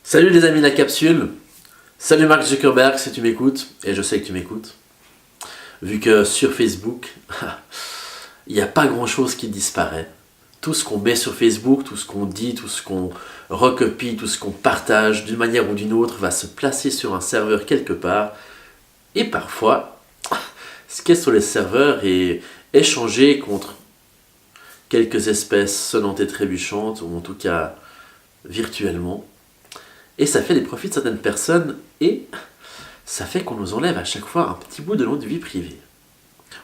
Salut les amis de la capsule, salut Mark Zuckerberg si tu m'écoutes, et je sais que tu m'écoutes, vu que sur Facebook, il n'y a pas grand chose qui disparaît. Tout ce qu'on met sur Facebook, tout ce qu'on dit, tout ce qu'on recopie, tout ce qu'on partage d'une manière ou d'une autre va se placer sur un serveur quelque part, et parfois, ce qui est sur les serveurs est échangé contre quelques espèces sonnantes et trébuchantes, ou en tout cas virtuellement. Et ça fait des profits de certaines personnes et ça fait qu'on nous enlève à chaque fois un petit bout de notre vie privée.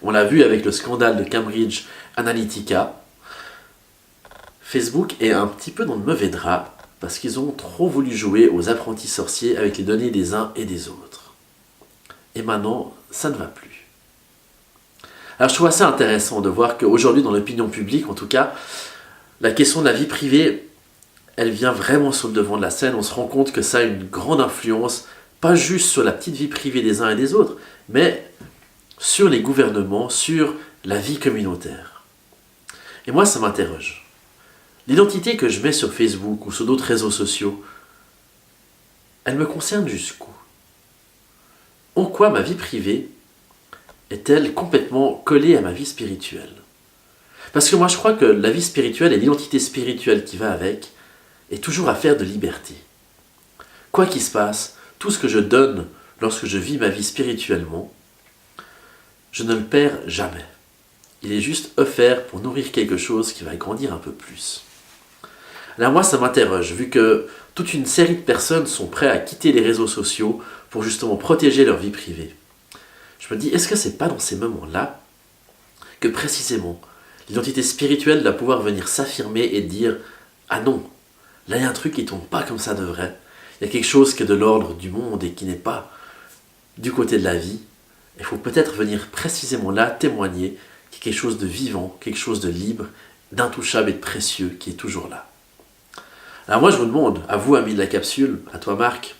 On l'a vu avec le scandale de Cambridge Analytica. Facebook est un petit peu dans le mauvais drap parce qu'ils ont trop voulu jouer aux apprentis sorciers avec les données des uns et des autres. Et maintenant, ça ne va plus. Alors je trouve assez intéressant de voir qu'aujourd'hui dans l'opinion publique, en tout cas, la question de la vie privée, elle vient vraiment sur le devant de la scène. On se rend compte que ça a une grande influence, pas juste sur la petite vie privée des uns et des autres, mais sur les gouvernements, sur la vie communautaire. Et moi, ça m'interroge. L'identité que je mets sur Facebook ou sur d'autres réseaux sociaux, elle me concerne jusqu'où? En quoi ma vie privée est-elle complètement collée à ma vie spirituelle? Parce que moi, je crois que la vie spirituelle et l'identité spirituelle qui va avec, est toujours affaire de liberté. Quoi qu'il se passe, tout ce que je donne lorsque je vis ma vie spirituellement, je ne le perds jamais. Il est juste offert pour nourrir quelque chose qui va grandir un peu plus. Alors moi, ça m'interroge, vu que toute une série de personnes sont prêtes à quitter les réseaux sociaux pour justement protéger leur vie privée. Je me dis, est-ce que c'est pas dans ces moments-là que précisément l'identité spirituelle doit pouvoir venir s'affirmer et dire « Ah non !» Là, il y a un truc qui ne tombe pas comme ça de vrai. Il y a quelque chose qui est de l'ordre du monde et qui n'est pas du côté de la vie. Il faut peut-être venir précisément là témoigner qu'il y a quelque chose de vivant, quelque chose de libre, d'intouchable et de précieux qui est toujours là. Alors moi, je vous demande, à vous, amis de la capsule, à toi, Marc,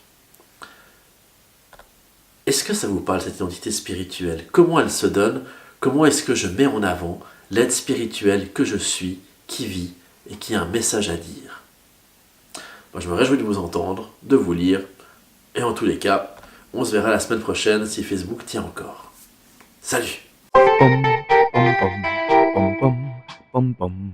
est-ce que ça vous parle, cette identité spirituelle? Comment elle se donne? Comment est-ce que je mets en avant l'aide spirituelle que je suis, qui vit et qui a un message à dire? Moi, je me réjouis de vous entendre, de vous lire, et en tous les cas, on se verra la semaine prochaine si Facebook tient encore. Salut! Pom, pom, pom, pom, pom, pom, pom.